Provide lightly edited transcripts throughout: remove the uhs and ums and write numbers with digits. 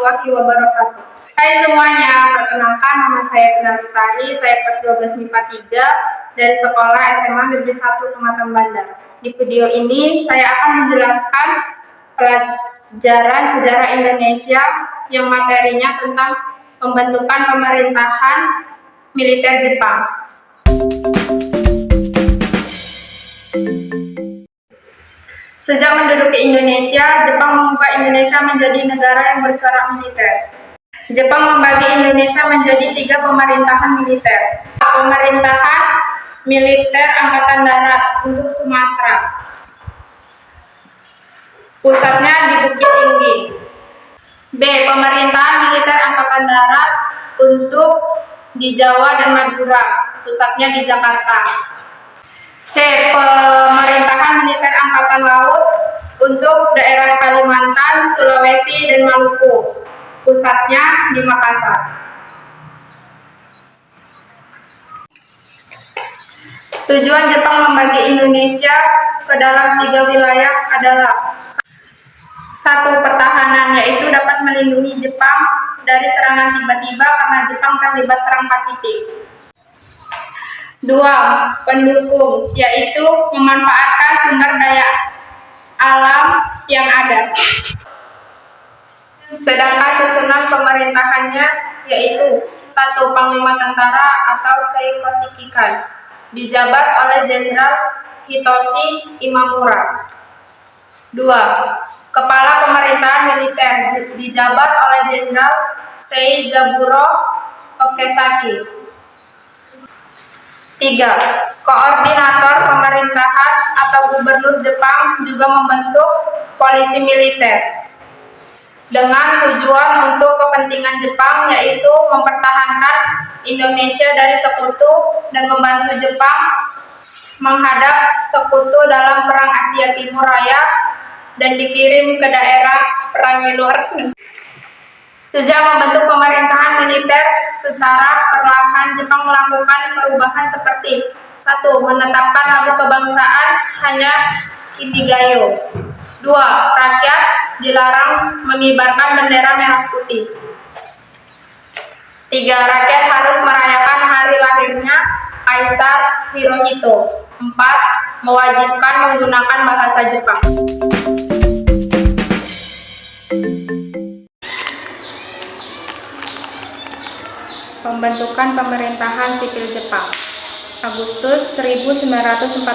warahmatullahi wabarakatuh. Hai semuanya, perkenalkan nama saya Pina Lestari, saya kelas 12 MIPA 3 dari Sekolah SMA Negeri 1 Pematang Bandar. Di video ini saya akan menjelaskan pelajaran sejarah Indonesia yang materinya tentang pembentukan pemerintahan militer Jepang. Sejak menduduki Indonesia, Jepang mengubah Indonesia menjadi negara yang bercorak militer. Jepang membagi Indonesia menjadi 3 pemerintahan militer. Pemerintahan militer Angkatan Darat untuk Sumatera. Pusatnya di Bukit Tinggi. B. Pemerintahan militer Angkatan Darat untuk di Jawa dan Madura. Pusatnya di Jakarta. C. Pemerintahan militer Angkatan Laut untuk daerah Kalimantan, Sulawesi, dan Maluku. Pusatnya di Makassar. Tujuan Jepang membagi Indonesia ke dalam 3 wilayah adalah: 1. Pertahanan, yaitu dapat melindungi Jepang dari serangan tiba-tiba karena Jepang terlibat Perang Pasifik. 2. Pendukung, yaitu memanfaatkan sumber daya alam yang ada. Sedangkan susunan pemerintahannya yaitu: 1. Panglima Tentara atau Seikoshikikai, dijabat oleh Jenderal Hitoshi Imamura. 2. Kepala Pemerintahan Militer, dijabat oleh Jenderal Seijaburo Okesaki. 3. Koordinator pemerintahan atau gubernur Jepang juga membentuk polisi militer dengan tujuan untuk kepentingan Jepang, yaitu mempertahankan Indonesia dari sekutu dan membantu Jepang menghadap sekutu dalam Perang Asia Timur Raya dan dikirim ke daerah perang di luar negeri. Sejak membentuk pemerintahan militer secara perlahan, Jepang melakukan perubahan seperti: 1. Menetapkan lagu kebangsaan hanya Kimigayo. 2. Rakyat dilarang mengibarkan bendera merah putih. 3. Rakyat harus merayakan hari lahirnya Kaisar Hirohito. 4. Mewajibkan menggunakan bahasa Jepang. Pembentukan pemerintahan sipil Jepang. Agustus 1942,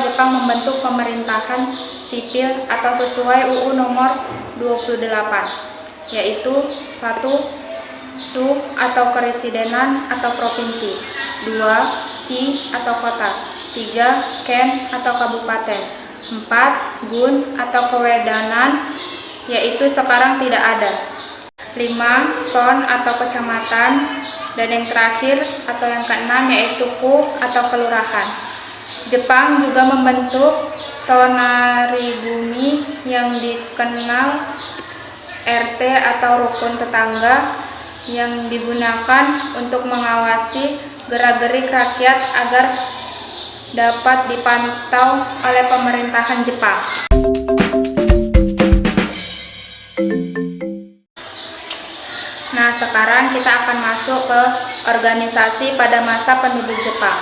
Jepang membentuk pemerintahan sipil atau sesuai UU nomor 28, yaitu: 1. Su atau keresidenan atau provinsi. 2. Si atau kota. 3. Ken atau kabupaten. 4. Gun atau kewedanan, yaitu sekarang tidak ada. 5. Son atau kecamatan. Dan yang terakhir atau yang keenam yaitu ku atau kelurahan. Jepang juga membentuk tonaribumi yang dikenal RT atau rukun tetangga yang digunakan untuk mengawasi gerak-gerik rakyat agar dapat dipantau oleh pemerintahan Jepang. Nah, sekarang kita akan masuk ke organisasi pada masa penduduk Jepang.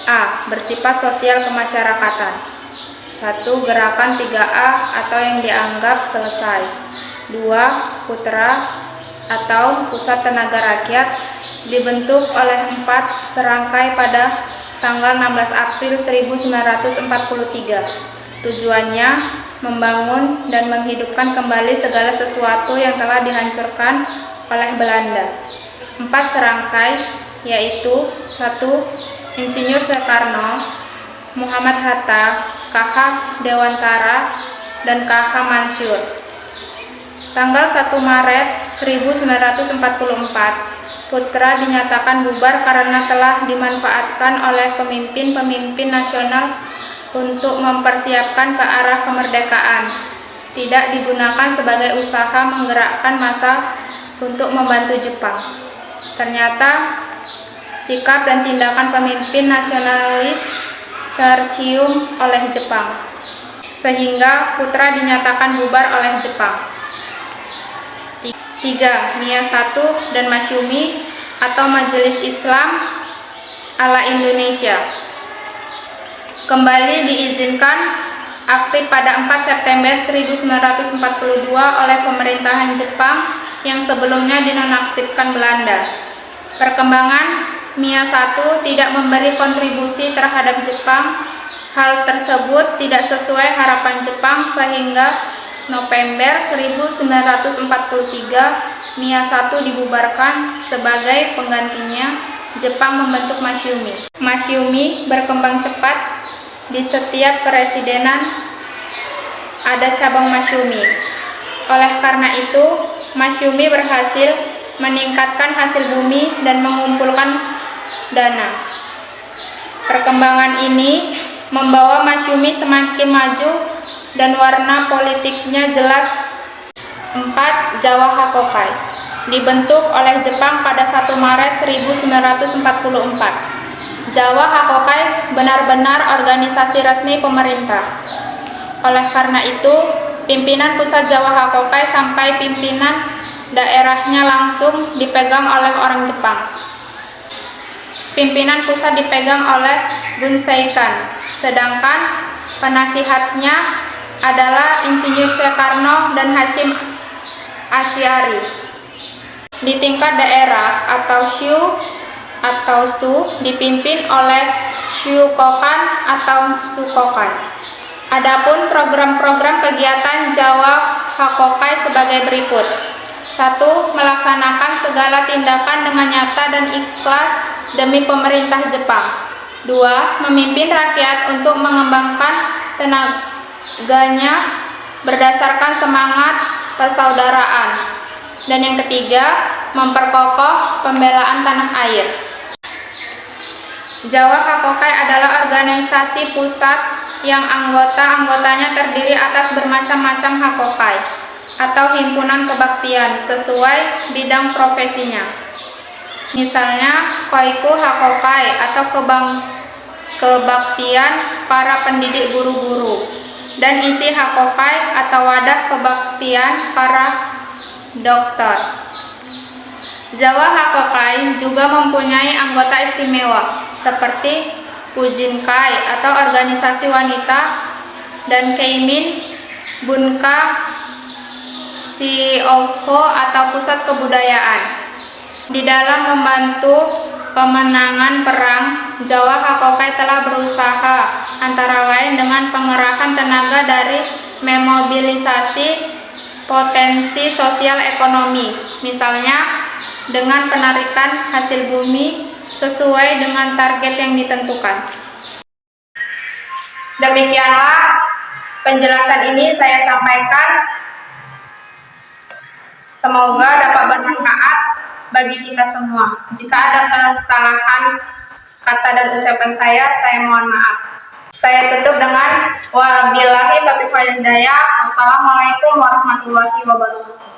A. Bersifat sosial kemasyarakatan. 1. Gerakan 3A atau yang dianggap selesai. 2. Putra atau Pusat Tenaga Rakyat, dibentuk oleh 4 serangkai pada tanggal 16 April 1943. Tujuannya membangun dan menghidupkan kembali segala sesuatu yang telah dihancurkan oleh Belanda. 4 serangkai yaitu: 1. Insinyur Soekarno, Muhammad Hatta, KH Dewantara, dan KH Mansur. Tanggal 1 Maret 1944, Putra dinyatakan bubar karena telah dimanfaatkan oleh pemimpin-pemimpin nasional untuk mempersiapkan ke arah kemerdekaan, tidak digunakan sebagai usaha menggerakkan massa untuk membantu Jepang. Ternyata sikap dan tindakan pemimpin nasionalis tercium oleh Jepang, sehingga Putra dinyatakan bubar oleh Jepang. 3. MIA 1 dan Masyumi atau Majelis Islam ala Indonesia. Kembali diizinkan aktif pada 4 September 1942 oleh pemerintahan Jepang yang sebelumnya dinonaktifkan Belanda. Perkembangan MIA 1 tidak memberi kontribusi terhadap Jepang. Hal tersebut tidak sesuai harapan Jepang sehingga November 1943 MIA 1 dibubarkan. Sebagai penggantinya, Jepang membentuk Masyumi. Masyumi berkembang cepat. Di setiap keresidenan ada cabang Masyumi. Oleh karena itu, Masyumi berhasil meningkatkan hasil bumi dan mengumpulkan dana. Perkembangan ini membawa Masyumi semakin maju dan warna politiknya jelas. 4. Jawa Hakokai dibentuk oleh Jepang pada 1 Maret 1944. Jawa Hakokai benar-benar organisasi resmi pemerintah. Oleh karena itu, pimpinan pusat Jawa Hakokai sampai pimpinan daerahnya langsung dipegang oleh orang Jepang. Pimpinan pusat dipegang oleh Gunseikan, sedangkan penasihatnya adalah Insinyur Soekarno dan Hasyim Asy'ari. Di tingkat daerah atau Shu atau Su dipimpin oleh Shukokan atau Sukokan. Adapun program-program kegiatan Jawa Hakokai sebagai berikut. 1. Melaksanakan segala tindakan dengan nyata dan ikhlas demi pemerintah Jepang. 2. Memimpin rakyat untuk mengembangkan tenaganya berdasarkan semangat persaudaraan. Dan yang ketiga, memperkokoh pembelaan tanah air. Jawa Hakokai adalah organisasi pusat yang anggota-anggotanya terdiri atas bermacam-macam Hakokai atau himpunan kebaktian sesuai bidang profesinya. Misalnya, Koiku Hakokai atau kebaktian para pendidik guru-guru, dan Isi Hakokai atau wadah kebaktian para dokter. Jawa Hakokai juga mempunyai anggota istimewa seperti Pujinkai atau organisasi wanita dan Keimin Bunka Shiosho atau pusat kebudayaan. Di dalam membantu pemenangan perang, Jawa Hakokai telah berusaha antara lain dengan pengerahan tenaga dari memobilisasi potensi sosial ekonomi, misalnya dengan penarikan hasil bumi sesuai dengan target yang ditentukan. Demikianlah penjelasan ini saya sampaikan. Semoga dapat bermanfaat bagi kita semua. Jika ada kesalahan kata dan ucapan saya mohon maaf. Saya tutup dengan wabillahi taufiq wal hidayah. Wassalamualaikum warahmatullahi wabarakatuh.